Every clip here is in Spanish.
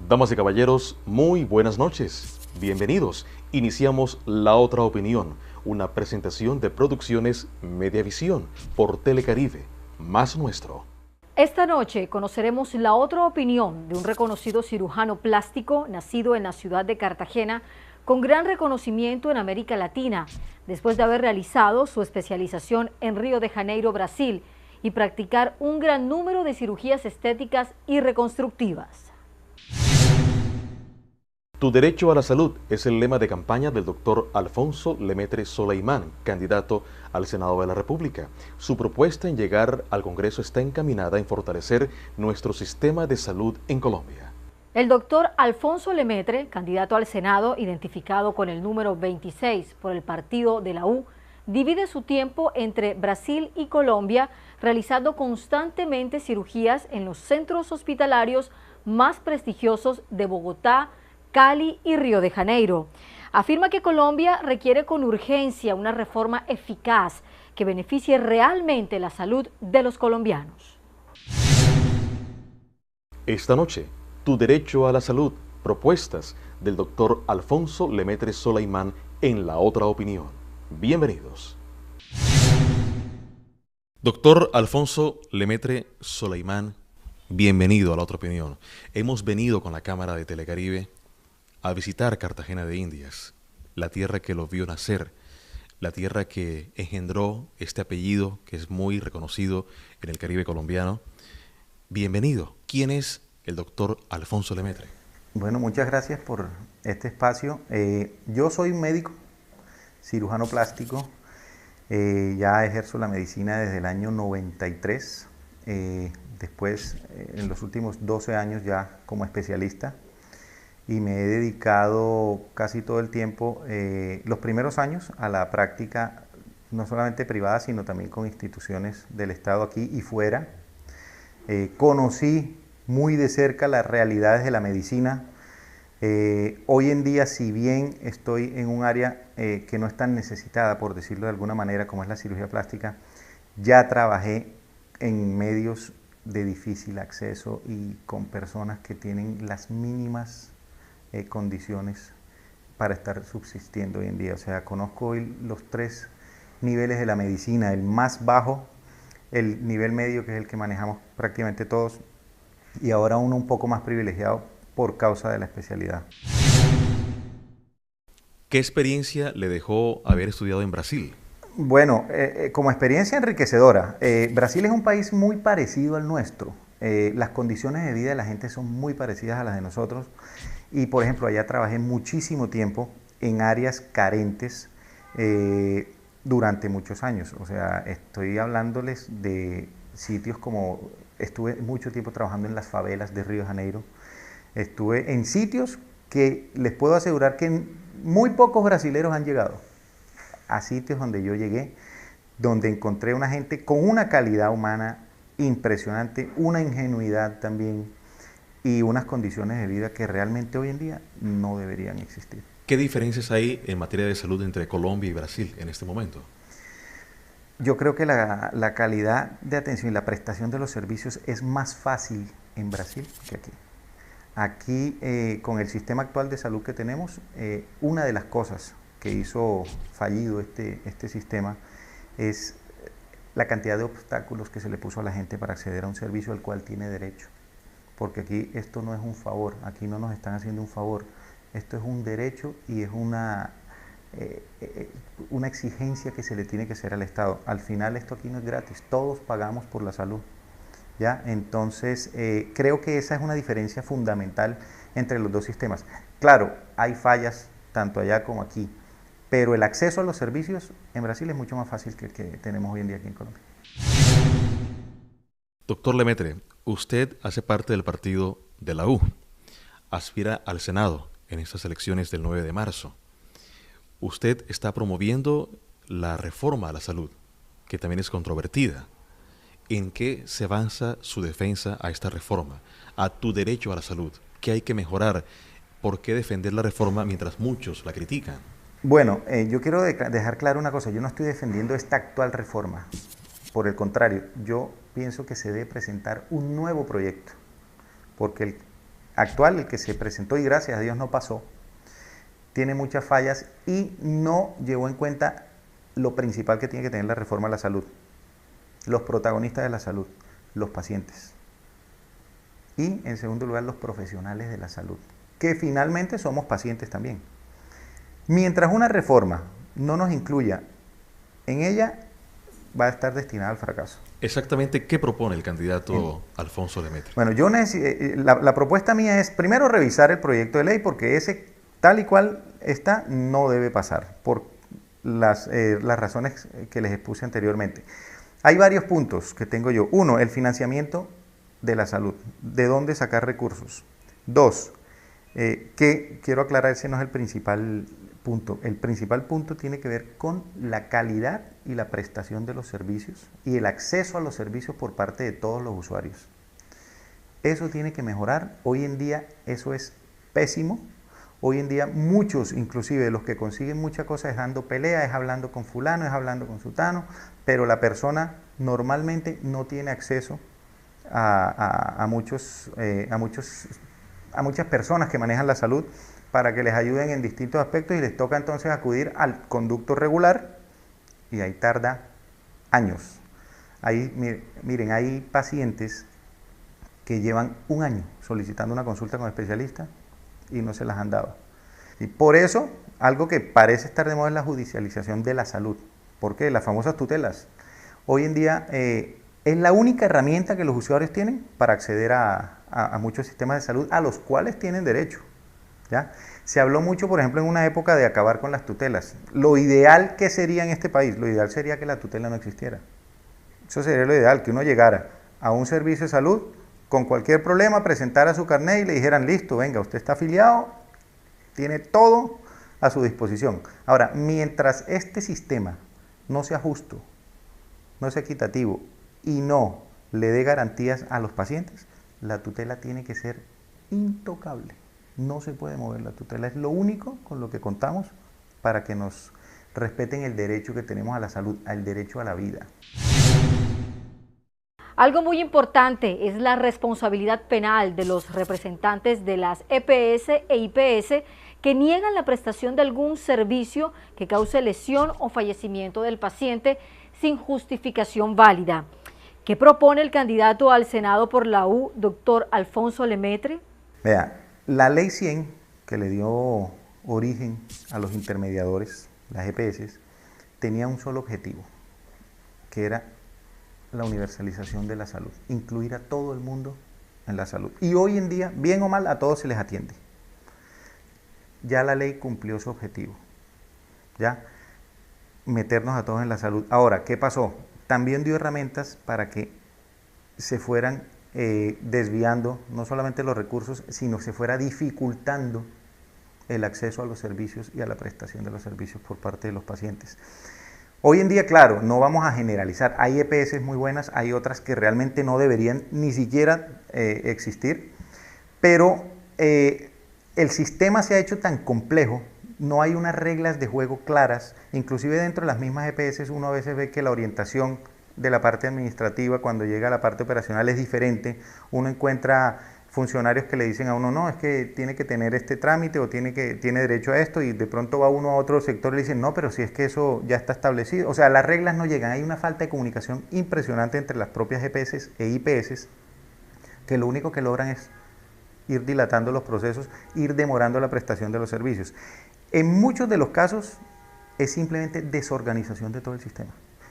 Damas y caballeros, muy buenas noches. Bienvenidos. Iniciamos La Otra Opinión, una presentación de Producciones Mediavisión por Telecaribe, más nuestro. Esta noche conoceremos la otra opinión de un reconocido cirujano plástico nacido en la ciudad de Cartagena con gran reconocimiento en América Latina, después de haber realizado su especialización en Río de Janeiro, Brasil, y practicar un gran número de cirugías estéticas y reconstructivas. Tu derecho a la salud es el lema de campaña del doctor Alfonso Lemaitre Soleimán, candidato al Senado de la República. Su propuesta en llegar al Congreso está encaminada en fortalecer nuestro sistema de salud en Colombia. El doctor Alfonso Lemaitre, candidato al Senado, identificado con el número 26 por el partido de la U, divide su tiempo entre Brasil y Colombia, realizando constantemente cirugías en los centros hospitalarios más prestigiosos de Bogotá, Cali y Río de Janeiro. Afirma que Colombia requiere con urgencia una reforma eficaz que beneficie realmente la salud de los colombianos. Esta noche, tu derecho a la salud, propuestas del doctor Alfonso Lemaitre Soleimán en La Otra Opinión. Bienvenidos. Doctor Alfonso Lemaitre Soleimán, bienvenido a La Otra Opinión. Hemos venido con la Cámara de Telecaribe a visitar Cartagena de Indias, la tierra que lo vio nacer, la tierra que engendró este apellido que es muy reconocido en el Caribe colombiano. Bienvenido. ¿Quién es el doctor Alfonso Lemaitre? Bueno, muchas gracias por este espacio. Yo soy un médico, cirujano plástico, ya ejerzo la medicina desde el año 93, después en los últimos 12 años ya como especialista, y me he dedicado casi todo el tiempo, los primeros años, a la práctica no solamente privada, sino también con instituciones del Estado aquí y fuera. Conocí muy de cerca las realidades de la medicina. Hoy en día, si bien estoy en un área que no es tan necesitada, por decirlo de alguna manera, como es la cirugía plástica, ya trabajé en medios de difícil acceso y con personas que tienen las mínimas condiciones para estar subsistiendo hoy en día. O sea, conozco hoy los tres niveles de la medicina: el más bajo, el nivel medio, que es el que manejamos prácticamente todos, y ahora uno un poco más privilegiado por causa de la especialidad. ¿Qué experiencia le dejó haber estudiado en Brasil? Bueno, como experiencia enriquecedora. Brasil es un país muy parecido al nuestro. Las condiciones de vida de la gente son muy parecidas a las de nosotros. Y por ejemplo, allá trabajé muchísimo tiempo en áreas carentes durante muchos años. O sea, estoy hablándoles de sitios como, estuve mucho tiempo trabajando en las favelas de Río de Janeiro. Estuve en sitios que les puedo asegurar que muy pocos brasileros han llegado. A sitios donde yo llegué, donde encontré una gente con una calidad humana impresionante, una ingenuidad también, y unas condiciones de vida que realmente hoy en día no deberían existir. ¿Qué diferencias hay en materia de salud entre Colombia y Brasil en este momento? Yo creo que la calidad de atención y la prestación de los servicios es más fácil en Brasil que aquí. Aquí, con el sistema actual de salud que tenemos, una de las cosas que hizo fallido este sistema es la cantidad de obstáculos que se le puso a la gente para acceder a un servicio al cual tiene derecho. Porque aquí esto no es un favor, aquí no nos están haciendo un favor, esto es un derecho y es una exigencia que se le tiene que hacer al Estado. Al final esto aquí no es gratis, todos pagamos por la salud, ¿ya? Entonces creo que esa es una diferencia fundamental entre los dos sistemas. Claro, hay fallas tanto allá como aquí, pero el acceso a los servicios en Brasil es mucho más fácil que el que tenemos hoy en día aquí en Colombia. Doctor Lemaitre, usted hace parte del partido de la U, aspira al Senado en estas elecciones del 9 de marzo. Usted está promoviendo la reforma a la salud, que también es controvertida. ¿En qué se avanza su defensa a esta reforma, a tu derecho a la salud? ¿Qué hay que mejorar? ¿Por qué defender la reforma mientras muchos la critican? Bueno, yo quiero dejar claro una cosa: yo no estoy defendiendo esta actual reforma. Por el contrario, yo pienso que se debe presentar un nuevo proyecto, porque actual, el que se presentó y gracias a Dios no pasó, tiene muchas fallas y no llevó en cuenta lo principal que tiene que tener la reforma a la salud. Los protagonistas de la salud, los pacientes. Y en segundo lugar, los profesionales de la salud, que finalmente somos pacientes también. Mientras una reforma no nos incluya en ella, va a estar destinada al fracaso. Exactamente, ¿qué propone el candidato Alfonso Lemaitre? Bueno, la propuesta mía es primero revisar el proyecto de ley porque ese tal y cual está no debe pasar por las razones que les expuse anteriormente. Hay varios puntos que tengo yo. Uno, el financiamiento de la salud. ¿De dónde sacar recursos? Dos, que quiero aclarar, ese no es el principal punto. El principal punto tiene que ver con la calidad y la prestación de los servicios y el acceso a los servicios por parte de todos los usuarios. Eso tiene que mejorar. Hoy en día eso es pésimo. Hoy en día muchos, inclusive los que consiguen muchas cosas es dando pelea, es hablando con fulano, es hablando con sutano, pero la persona normalmente no tiene acceso a muchas personas que manejan la salud para que les ayuden en distintos aspectos y les toca entonces acudir al conducto regular y ahí tarda años. Ahí, miren, hay pacientes que llevan un año solicitando una consulta con especialista y no se las han dado. Y por eso, algo que parece estar de moda es la judicialización de la salud. ¿Por qué? Las famosas tutelas. Hoy en día es la única herramienta que los usuarios tienen para acceder a muchos sistemas de salud a los cuales tienen derecho. ¿Ya? Se habló mucho, por ejemplo, en una época de acabar con las tutelas. Lo ideal que sería en este país, lo ideal sería que la tutela no existiera. Eso sería lo ideal, que uno llegara a un servicio de salud con cualquier problema, presentara su carnet y le dijeran, listo, venga, usted está afiliado, tiene todo a su disposición. Ahora, mientras este sistema no sea justo, no sea equitativo y no le dé garantías a los pacientes, la tutela tiene que ser intocable. No se puede mover la tutela, es lo único con lo que contamos para que nos respeten el derecho que tenemos a la salud, al derecho a la vida. Algo muy importante es la responsabilidad penal de los representantes de las EPS e IPS que niegan la prestación de algún servicio que cause lesión o fallecimiento del paciente sin justificación válida. ¿Qué propone el candidato al Senado por la U, doctor Alfonso Lemaitre? Vea, la ley 100, que le dio origen a los intermediadores, las EPS, tenía un solo objetivo, que era la universalización de la salud, incluir a todo el mundo en la salud. Y hoy en día, bien o mal, a todos se les atiende. Ya la ley cumplió su objetivo, ya meternos a todos en la salud. Ahora, ¿qué pasó? También dio herramientas para que se fueran desviando no solamente los recursos, sino se fuera dificultando el acceso a los servicios y a la prestación de los servicios por parte de los pacientes. Hoy en día, claro, no vamos a generalizar, hay EPS muy buenas, hay otras que realmente no deberían ni siquiera existir, pero el sistema se ha hecho tan complejo, no hay unas reglas de juego claras, inclusive dentro de las mismas EPS uno a veces ve que la orientación de la parte administrativa cuando llega a la parte operacional es diferente, uno encuentra funcionarios que le dicen a uno, no, es que tiene que tener este trámite o tiene derecho a esto y de pronto va uno a otro sector y le dicen, no, pero si es que eso ya está establecido. O sea, las reglas no llegan, hay una falta de comunicación impresionante entre las propias EPS e IPS que lo único que logran es ir dilatando los procesos, ir demorando la prestación de los servicios. En muchos de los casos es simplemente desorganización de todo el sistema.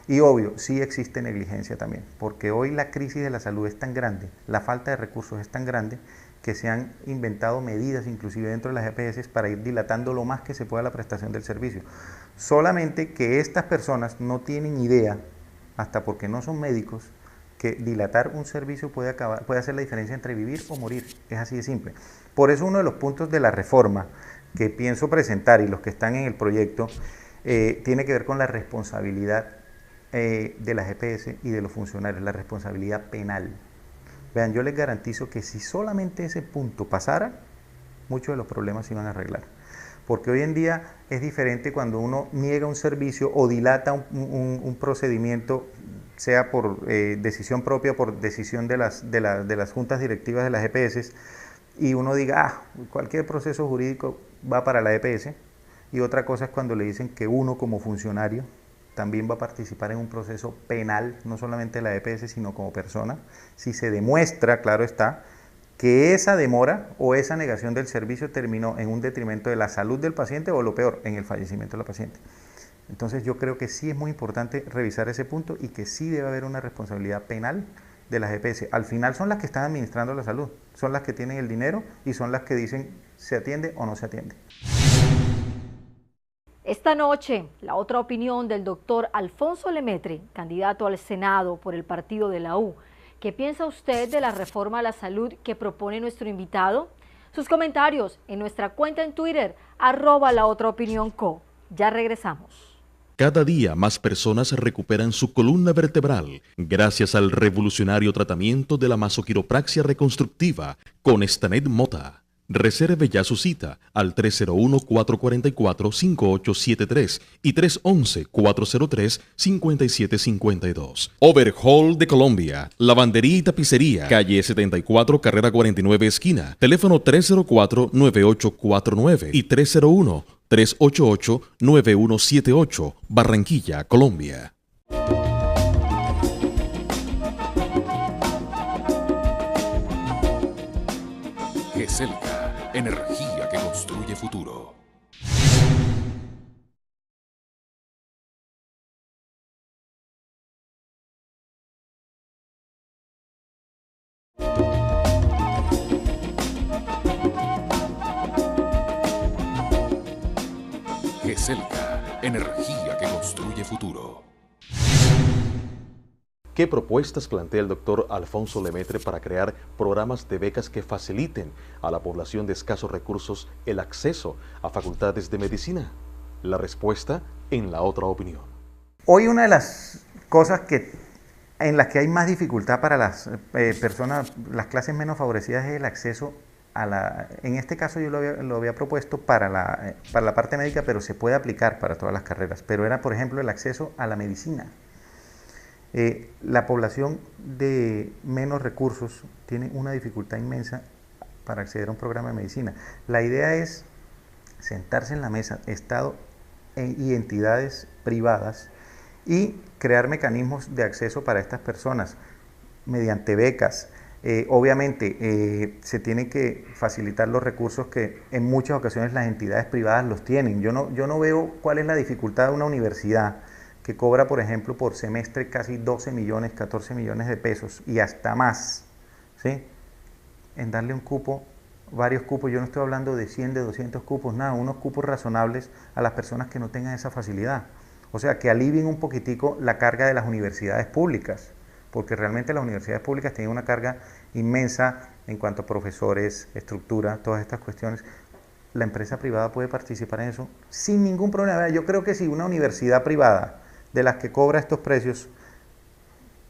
Y obvio, sí existe negligencia también, porque hoy la crisis de la salud es tan grande, la falta de recursos es tan grande, que se han inventado medidas, inclusive dentro de las EPS, para ir dilatando lo más que se pueda la prestación del servicio. Solamente que estas personas no tienen idea, hasta porque no son médicos, que dilatar un servicio puede hacer la diferencia entre vivir o morir. Es así de simple. Por eso uno de los puntos de la reforma que pienso presentar y los que están en el proyecto tiene que ver con la responsabilidad de las EPS y de los funcionarios, la responsabilidad penal. Vean, yo les garantizo que si solamente ese punto pasara, muchos de los problemas se iban a arreglar. Porque hoy en día es diferente cuando uno niega un servicio o dilata un procedimiento, sea por decisión propia, por decisión de las juntas directivas de las EPS, y uno diga, cualquier proceso jurídico va para la EPS, y otra cosa es cuando le dicen que uno como funcionario también va a participar en un proceso penal, no solamente la EPS, sino como persona, si se demuestra, claro está, que esa demora o esa negación del servicio terminó en un detrimento de la salud del paciente o lo peor, en el fallecimiento de la paciente. Entonces yo creo que sí es muy importante revisar ese punto y que sí debe haber una responsabilidad penal de las EPS. Al final son las que están administrando la salud, son las que tienen el dinero y son las que dicen se atiende o no se atiende. Esta noche, la otra opinión del doctor Alfonso Lemaitre, candidato al Senado por el partido de la U. ¿Qué piensa usted de la reforma a la salud que propone nuestro invitado? Sus comentarios en nuestra cuenta en Twitter, @laotraopinionco. Ya regresamos. Cada día más personas recuperan su columna vertebral gracias al revolucionario tratamiento de la masoquiropraxia reconstructiva con Stanet Mota. Reserve ya su cita al 301-444-5873 y 311-403-5752. Overhaul de Colombia, lavandería y tapicería, calle 74, carrera 49, esquina. Teléfono 304-9849 y 301-388-9178, Barranquilla, Colombia. GESELCA, energía que construye futuro. GESELCA, energía que construye futuro. ¿Qué propuestas plantea el doctor Alfonso Lemaitre para crear programas de becas que faciliten a la población de escasos recursos el acceso a facultades de medicina? La respuesta en la otra opinión. Hoy una de las cosas en las que hay más dificultad para las personas, las clases menos favorecidas, es el acceso a la... En este caso yo lo había propuesto para la parte médica, pero se puede aplicar para todas las carreras. Pero era, por ejemplo, el acceso a la medicina. La población de menos recursos tiene una dificultad inmensa para acceder a un programa de medicina. La idea es sentarse en la mesa, Estado y entidades privadas, y crear mecanismos de acceso para estas personas mediante becas. Obviamente se tienen que facilitar los recursos que en muchas ocasiones las entidades privadas los tienen. Yo no veo cuál es la dificultad de una universidad que cobra, por ejemplo, por semestre casi 12 millones, 14 millones de pesos y hasta más, ¿sí?, en darle un cupo, varios cupos. Yo no estoy hablando de 100, de 200 cupos, nada, unos cupos razonables a las personas que no tengan esa facilidad. O sea, que alivien un poquitico la carga de las universidades públicas, porque realmente las universidades públicas tienen una carga inmensa en cuanto a profesores, estructura, todas estas cuestiones. La empresa privada puede participar en eso sin ningún problema. Yo creo que si una universidad privada de las que cobra estos precios,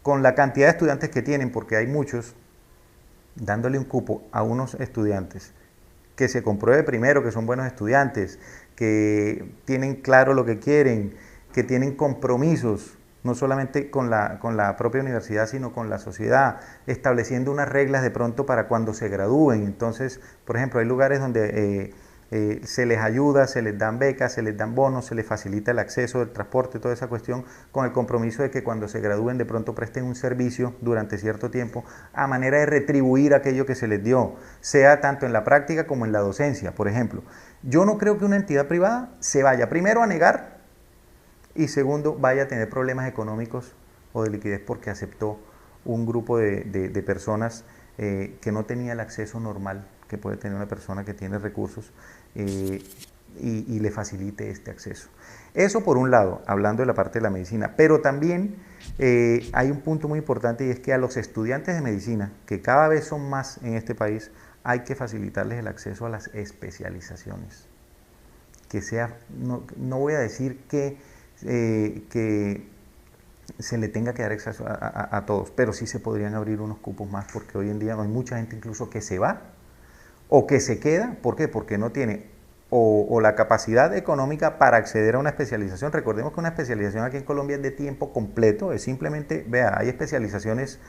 con la cantidad de estudiantes que tienen, porque hay muchos, dándole un cupo a unos estudiantes que se compruebe primero que son buenos estudiantes, que tienen claro lo que quieren, que tienen compromisos, no solamente con la propia universidad, sino con la sociedad, estableciendo unas reglas de pronto para cuando se gradúen. Entonces, por ejemplo, hay lugares donde se les ayuda, se les dan becas, se les dan bonos, se les facilita el acceso del transporte, toda esa cuestión, con el compromiso de que cuando se gradúen de pronto presten un servicio durante cierto tiempo a manera de retribuir aquello que se les dio, sea tanto en la práctica como en la docencia. Por ejemplo, yo no creo que una entidad privada se vaya primero a negar y segundo vaya a tener problemas económicos o de liquidez porque aceptó un grupo de personas que no tenía el acceso normal que puede tener una persona que tiene recursos y le facilite este acceso. Eso por un lado, hablando de la parte de la medicina, pero también hay un punto muy importante y es que a los estudiantes de medicina, que cada vez son más en este país, hay que facilitarles el acceso a las especializaciones. Que sea, no voy a decir que se le tenga que dar acceso a todos, pero sí se podrían abrir unos cupos más, porque hoy en día hay mucha gente incluso que se va o que se queda. ¿Por qué? Porque no tiene o la capacidad económica para acceder a una especialización. Recordemos que una especialización aquí en Colombia es de tiempo completo, es simplemente, vea, hay especializaciones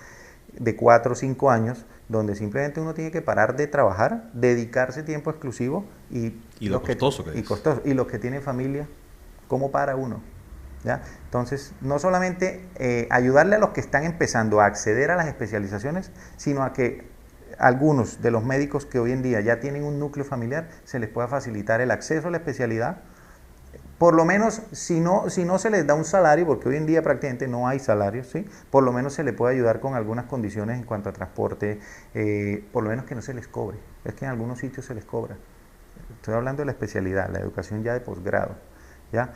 de 4 o 5 años, donde simplemente uno tiene que parar de trabajar, dedicarse tiempo exclusivo y lo costoso que es. Y los que tienen familia, ¿cómo para uno? ¿Ya? Entonces, no solamente ayudarle a los que están empezando a acceder a las especializaciones, sino a que algunos de los médicos que hoy en día ya tienen un núcleo familiar, se les pueda facilitar el acceso a la especialidad. Por lo menos, si no se les da un salario, porque hoy en día prácticamente no hay salarios, ¿sí? Por lo menos se les puede ayudar con algunas condiciones en cuanto a transporte, por lo menos que no se les cobre. Es que en algunos sitios se les cobra. Estoy hablando de la especialidad, la educación ya de posgrado, ¿ya?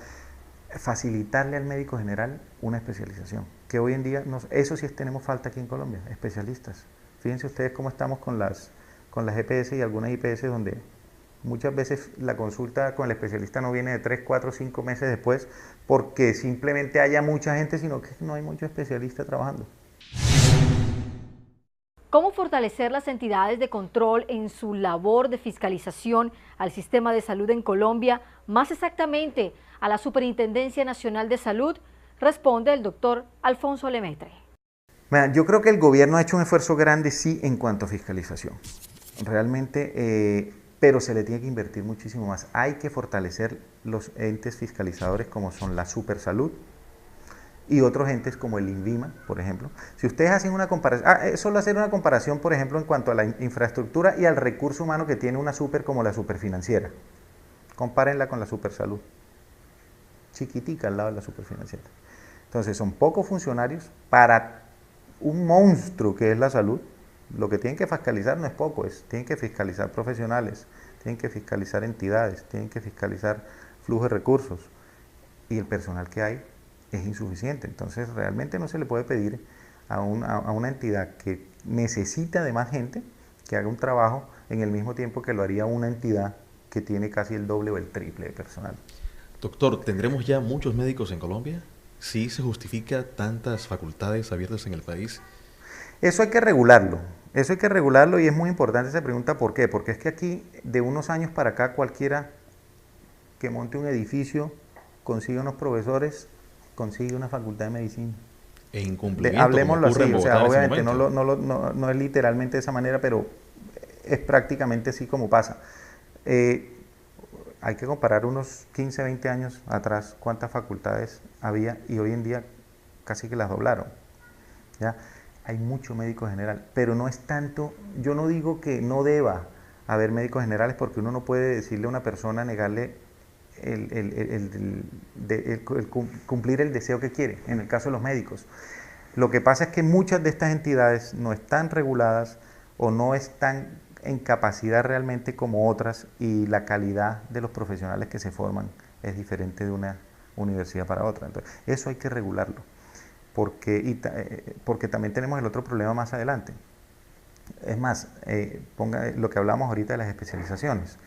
Facilitarle al médico general una especialización, que hoy en día, eso sí tenemos falta aquí en Colombia, especialistas. Fíjense ustedes cómo estamos con las EPS y algunas IPS donde muchas veces la consulta con el especialista no viene de 3, 4, 5 meses después porque simplemente haya mucha gente, sino que no hay muchos especialistas trabajando. ¿Cómo fortalecer las entidades de control en su labor de fiscalización al sistema de salud en Colombia, más exactamente a la Superintendencia Nacional de Salud? Responde el doctor Alfonso Lemaitre. Yo creo que el gobierno ha hecho un esfuerzo grande, sí, en cuanto a fiscalización. Realmente, pero se le tiene que invertir muchísimo más. Hay que fortalecer los entes fiscalizadores como son la Supersalud y otros entes como el INVIMA, por ejemplo. Si ustedes hacen una comparación, solo hacer una comparación, por ejemplo, en cuanto a la infraestructura y al recurso humano que tiene una super como la Superfinanciera. Compárenla con la Supersalud. Chiquitica al lado de la Superfinanciera. Entonces, son pocos funcionarios para un monstruo que es la salud. Lo que tienen que fiscalizar no es poco, tienen que fiscalizar profesionales, tienen que fiscalizar entidades, tienen que fiscalizar flujo de recursos y el personal que hay es insuficiente. Entonces realmente no se le puede pedir a una entidad que necesita de más gente que haga un trabajo en el mismo tiempo que lo haría una entidad que tiene casi el doble o el triple de personal. Doctor, ¿tendremos ya muchos médicos en Colombia? ¿Sí se justifica tantas facultades abiertas en el país? Eso hay que regularlo y es muy importante esa pregunta. ¿Por qué? Porque es que aquí, de unos años para acá, cualquiera que monte un edificio, consigue unos profesores, consigue una facultad de medicina. E incumplimiento, hablemoslo así, o sea, obviamente no es literalmente de esa manera, pero es prácticamente así como pasa. Hay que comparar unos 15, 20 años atrás cuántas facultades había y hoy en día casi que las doblaron, ¿ya? Hay mucho médico general, pero no es tanto, yo no digo que no deba haber médicos generales porque uno no puede decirle a una persona, negarle cumplir el deseo que quiere, en el caso de los médicos. Lo que pasa es que muchas de estas entidades no están reguladas o no están en capacidad realmente como otras y la calidad de los profesionales que se forman es diferente de una universidad para otra. Entonces, eso hay que regularlo. Porque también tenemos el otro problema más adelante. Es más, ponga lo que hablamos ahorita de las especializaciones.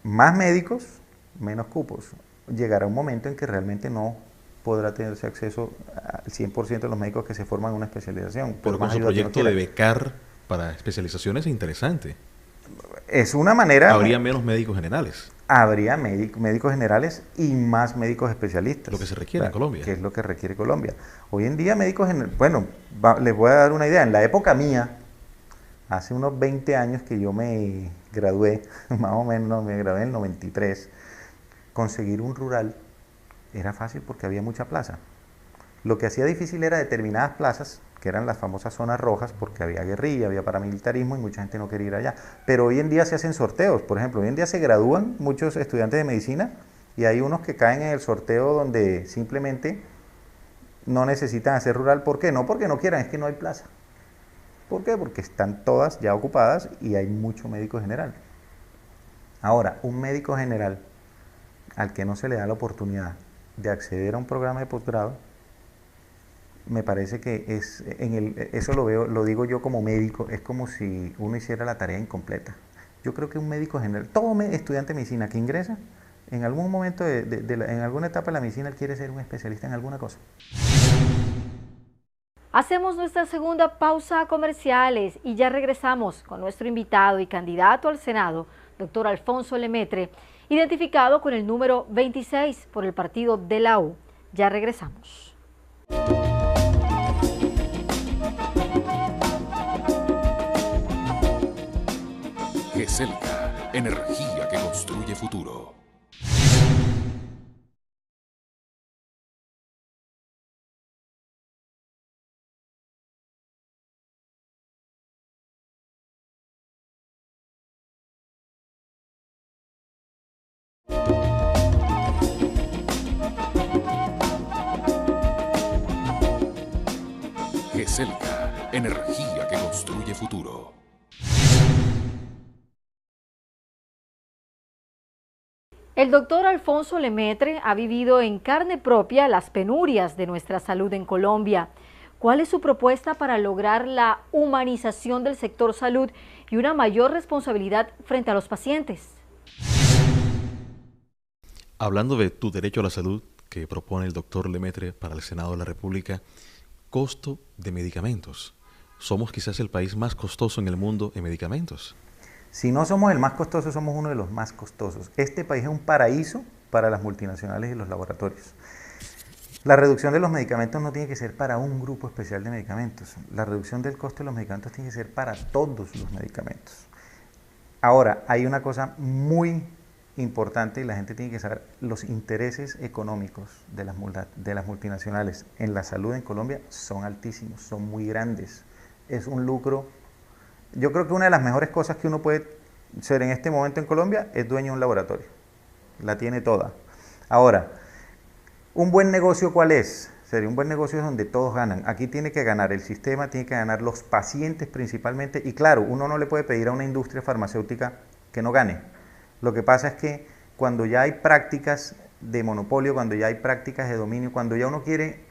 Más médicos, menos cupos. Llegará un momento en que realmente no podrá tenerse acceso al 100% de los médicos que se forman en una especialización. Pero con su proyecto de becar para especializaciones es interesante. Es una manera... Habría menos médicos generales. Habría médicos generales y más médicos especialistas. Lo que se requiere en Colombia. Que es lo que requiere Colombia. Hoy en día médicos generales, bueno, les voy a dar una idea. En la época mía, hace unos 20 años que yo me gradué, más o menos, me gradué en el 93, conseguir un rural era fácil porque había mucha plaza. Lo que hacía difícil era determinadas plazas, que eran las famosas zonas rojas, porque había guerrilla, había paramilitarismo y mucha gente no quería ir allá. Pero hoy en día se hacen sorteos, por ejemplo, hoy en día se gradúan muchos estudiantes de medicina y hay unos que caen en el sorteo donde simplemente no necesitan hacer rural. ¿Por qué? No porque no quieran, es que no hay plaza. ¿Por qué? Porque están todas ya ocupadas y hay mucho médico general. Ahora, un médico general al que no se le da la oportunidad de acceder a un programa de posgrado, me parece que eso lo digo yo como médico, es como si uno hiciera la tarea incompleta. Yo creo que un médico general, todo estudiante de medicina que ingresa, en algún momento, en alguna etapa de la medicina, él quiere ser un especialista en alguna cosa. Hacemos nuestra segunda pausa a comerciales y ya regresamos con nuestro invitado y candidato al Senado, doctor Alfonso Lemaitre, identificado con el número 26 por el partido de la U. Ya regresamos. GESELCA, energía que construye futuro. GESELCA, energía que construye futuro. El doctor Alfonso Lemaitre ha vivido en carne propia las penurias de nuestra salud en Colombia. ¿Cuál es su propuesta para lograr la humanización del sector salud y una mayor responsabilidad frente a los pacientes? Hablando de tu derecho a la salud que propone el doctor Lemaitre para el Senado de la República, costo de medicamentos. Somos quizás el país más costoso en el mundo en medicamentos. Si no somos el más costoso, somos uno de los más costosos. Este país es un paraíso para las multinacionales y los laboratorios. La reducción de los medicamentos no tiene que ser para un grupo especial de medicamentos. La reducción del costo de los medicamentos tiene que ser para todos los medicamentos. Ahora, hay una cosa muy importante y la gente tiene que saber: los intereses económicos de las multinacionales en la salud en Colombia son altísimos, son muy grandes. Es un lucro. Yo creo que una de las mejores cosas que uno puede ser en este momento en Colombia es dueño de un laboratorio. La tiene toda. Ahora, ¿un buen negocio cuál es? Sería un buen negocio donde todos ganan. Aquí tiene que ganar el sistema, tiene que ganar los pacientes principalmente. Y claro, uno no le puede pedir a una industria farmacéutica que no gane. Lo que pasa es que cuando ya hay prácticas de monopolio, cuando ya hay prácticas de dominio, cuando ya uno quiere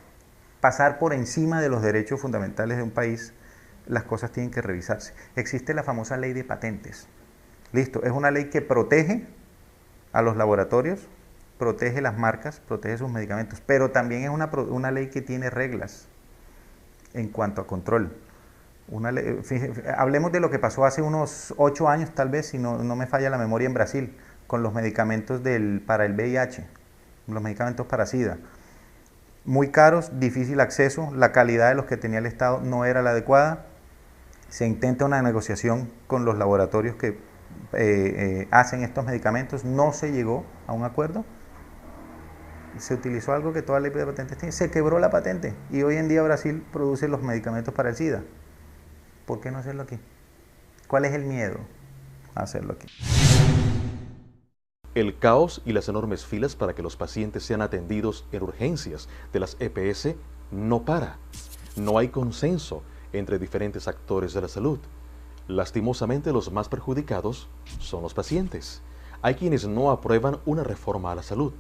pasar por encima de los derechos fundamentales de un país, las cosas tienen que revisarse. Existe la famosa ley de patentes. Listo, es una ley que protege a los laboratorios, protege las marcas, protege sus medicamentos, pero también es una ley que tiene reglas en cuanto a control. Hablemos de lo que pasó hace unos 8 años, tal vez, si no me falla la memoria, en Brasil, con los medicamentos para el VIH, los medicamentos para SIDA. Muy caros, difícil acceso, la calidad de los que tenía el Estado no era la adecuada. Se intenta una negociación con los laboratorios que hacen estos medicamentos, no se llegó a un acuerdo. Se utilizó algo que toda ley de patentes tiene, se quebró la patente y hoy en día Brasil produce los medicamentos para el SIDA. ¿Por qué no hacerlo aquí? ¿Cuál es el miedo a hacerlo aquí? El caos y las enormes filas para que los pacientes sean atendidos en urgencias de las EPS no para. No hay consenso entre diferentes actores de la salud. Lastimosamente, los más perjudicados son los pacientes. Hay quienes no aprueban una reforma a la salud,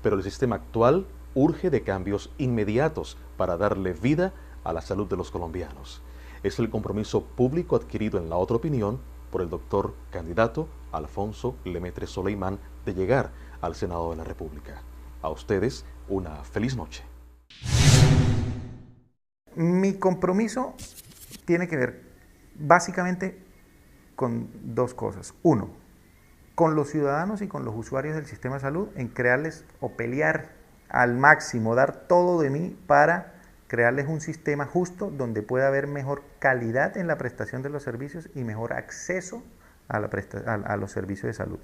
pero el sistema actual urge de cambios inmediatos para darle vida a la salud de los colombianos. Es el compromiso público adquirido en la otra opinión por el doctor candidato Alfonso Lemaitre Soleimán de llegar al Senado de la República. A ustedes, una feliz noche. Mi compromiso tiene que ver básicamente con dos cosas. Uno, con los ciudadanos y con los usuarios del sistema de salud, en crearles o pelear al máximo, dar todo de mí para crearles un sistema justo donde pueda haber mejor calidad en la prestación de los servicios y mejor acceso a los servicios de salud.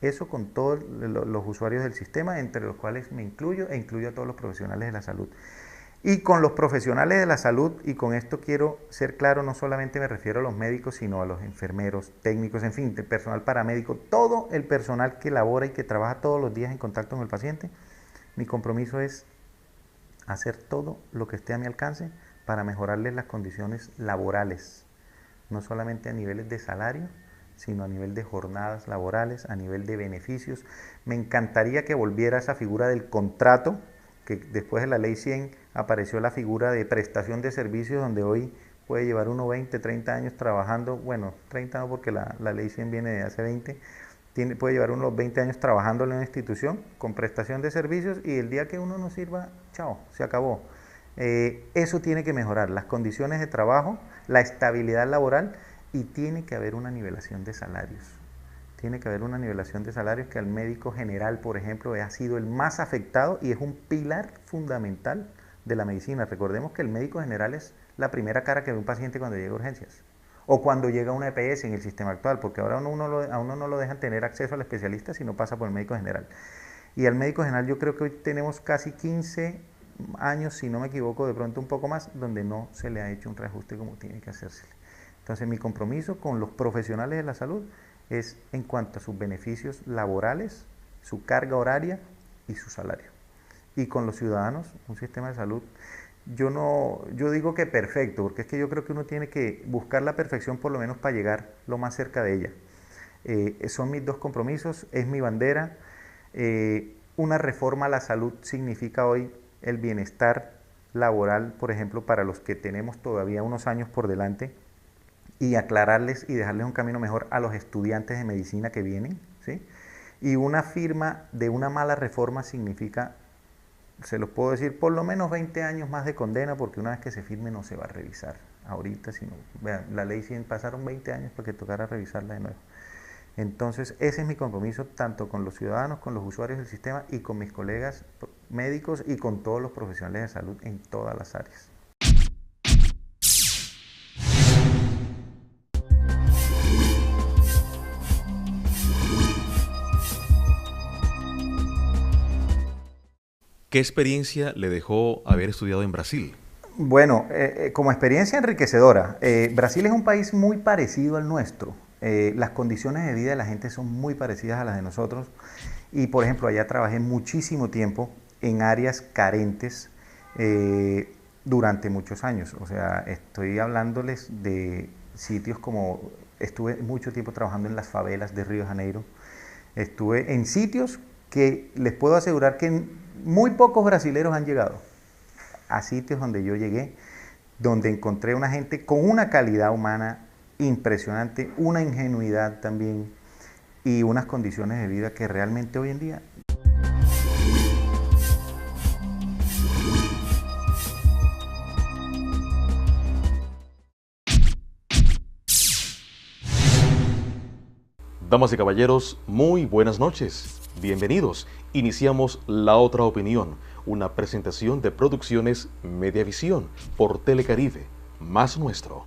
Eso con todos los usuarios del sistema, entre los cuales me incluyo e incluyo a todos los profesionales de la salud. Y con los profesionales de la salud, y con esto quiero ser claro, no solamente me refiero a los médicos, sino a los enfermeros, técnicos, en fin, el personal paramédico, todo el personal que labora y que trabaja todos los días en contacto con el paciente. Mi compromiso es hacer todo lo que esté a mi alcance para mejorarles las condiciones laborales, no solamente a niveles de salario, sino a nivel de jornadas laborales, a nivel de beneficios. Me encantaría que volviera esa figura del contrato, que después de la ley 100 apareció la figura de prestación de servicios, donde hoy puede llevar uno 20, 30 años trabajando, bueno, 30 no porque la ley 100 viene de hace 20, puede llevar unos 20 años trabajando en una institución con prestación de servicios y el día que uno no sirva, chao, se acabó. Eso tiene que mejorar, las condiciones de trabajo, la estabilidad laboral, y tiene que haber una nivelación de salarios. Tiene que haber una nivelación de salarios, que al médico general, por ejemplo, ha sido el más afectado y es un pilar fundamental de la medicina. Recordemos que el médico general es la primera cara que ve un paciente cuando llega a urgencias. o cuando llega una EPS en el sistema actual, porque ahora a uno no lo dejan tener acceso al especialista si no pasa por el médico general. Y al médico general yo creo que hoy tenemos casi 15 años, si no me equivoco, de pronto un poco más, donde no se le ha hecho un reajuste como tiene que hacerse. Entonces mi compromiso con los profesionales de la salud es en cuanto a sus beneficios laborales, su carga horaria y su salario. Y con los ciudadanos, un sistema de salud, yo digo que perfecto, porque es que yo creo que uno tiene que buscar la perfección por lo menos para llegar lo más cerca de ella. Son mis dos compromisos, es mi bandera. Una reforma a la salud significa hoy el bienestar laboral, por ejemplo, para los que tenemos todavía unos años por delante, y aclararles y dejarles un camino mejor a los estudiantes de medicina que vienen, ¿sí? Y una firma de una mala reforma significa, se los puedo decir, por lo menos 20 años más de condena, porque una vez que se firme no se va a revisar ahorita, sino, vean, la ley pasaron 20 años para que tocara revisarla de nuevo. Entonces, ese es mi compromiso, tanto con los ciudadanos, con los usuarios del sistema y con mis colegas médicos y con todos los profesionales de salud en todas las áreas. ¿Qué experiencia le dejó haber estudiado en Brasil? Bueno, como experiencia enriquecedora, Brasil es un país muy parecido al nuestro. Las condiciones de vida de la gente son muy parecidas a las de nosotros y, por ejemplo, allá trabajé muchísimo tiempo en áreas carentes durante muchos años. O sea, estoy hablándoles de sitios como, estuve mucho tiempo trabajando en las favelas de Río de Janeiro, estuve en sitios que les puedo asegurar que muy pocos brasileros han llegado, a sitios donde yo llegué, donde encontré una gente con una calidad humana impresionante, una ingenuidad también y unas condiciones de vida que realmente hoy en día... Damas y caballeros, muy buenas noches. Bienvenidos. Iniciamos La Otra Opinión, una presentación de Producciones Mediavisión por Telecaribe, más nuestro.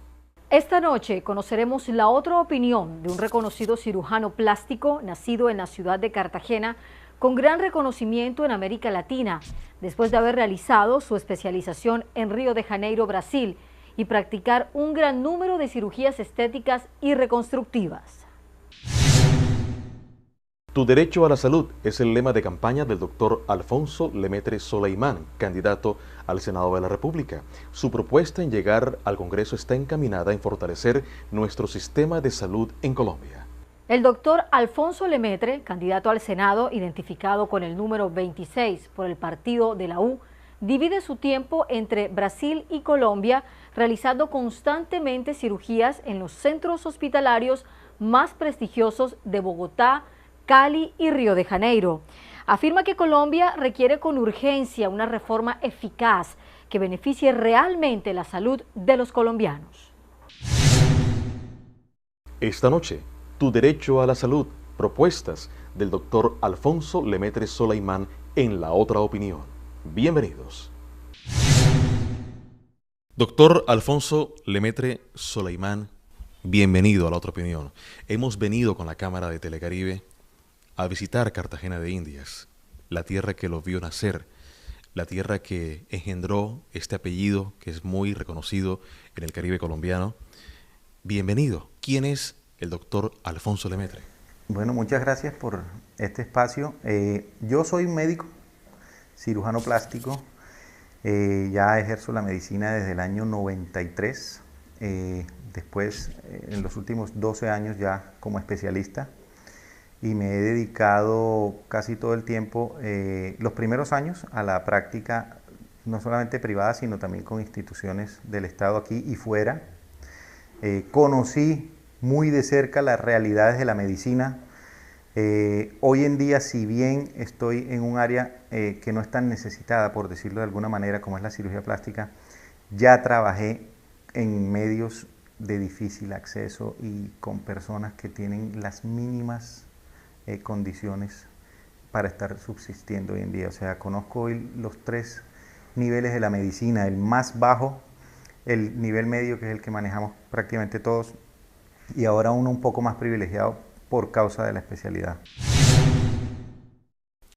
Esta noche conoceremos la otra opinión de un reconocido cirujano plástico nacido en la ciudad de Cartagena con gran reconocimiento en América Latina, después de haber realizado su especialización en Río de Janeiro, Brasil, y practicar un gran número de cirugías estéticas y reconstructivas. Tu derecho a la salud es el lema de campaña del doctor Alfonso Lemaitre Soleimán, candidato al Senado de la República. Su propuesta en llegar al Congreso está encaminada en fortalecer nuestro sistema de salud en Colombia. El doctor Alfonso Lemaitre, candidato al Senado, identificado con el número 26 por el partido de la U, divide su tiempo entre Brasil y Colombia, realizando constantemente cirugías en los centros hospitalarios más prestigiosos de Bogotá, Cali y Río de Janeiro. Afirma que Colombia requiere con urgencia una reforma eficaz que beneficie realmente la salud de los colombianos. Esta noche, tu derecho a la salud, propuestas del doctor Alfonso Lemaitre Soleimán en La Otra Opinión. Bienvenidos. Doctor Alfonso Lemaitre Soleimán, bienvenido a La Otra Opinión. Hemos venido con la Cámara de Telecaribe a visitar Cartagena de Indias, la tierra que lo vio nacer, la tierra que engendró este apellido que es muy reconocido en el Caribe colombiano. Bienvenido. ¿Quién es el doctor Alfonso Lemaitre? Bueno, muchas gracias por este espacio. Yo soy un médico, cirujano plástico, ya ejerzo la medicina desde el año 93, después en los últimos 12 años ya como especialista. Y me he dedicado casi todo el tiempo, los primeros años, a la práctica no solamente privada, sino también con instituciones del Estado aquí y fuera. Conocí muy de cerca las realidades de la medicina. Hoy en día, si bien estoy en un área que no es tan necesitada, por decirlo de alguna manera, como es la cirugía plástica, ya trabajé en medios de difícil acceso y con personas que tienen las mínimas condiciones para estar subsistiendo hoy en día. O sea, conozco hoy los 3 niveles de la medicina, el más bajo, el nivel medio, que es el que manejamos prácticamente todos, y ahora uno un poco más privilegiado por causa de la especialidad.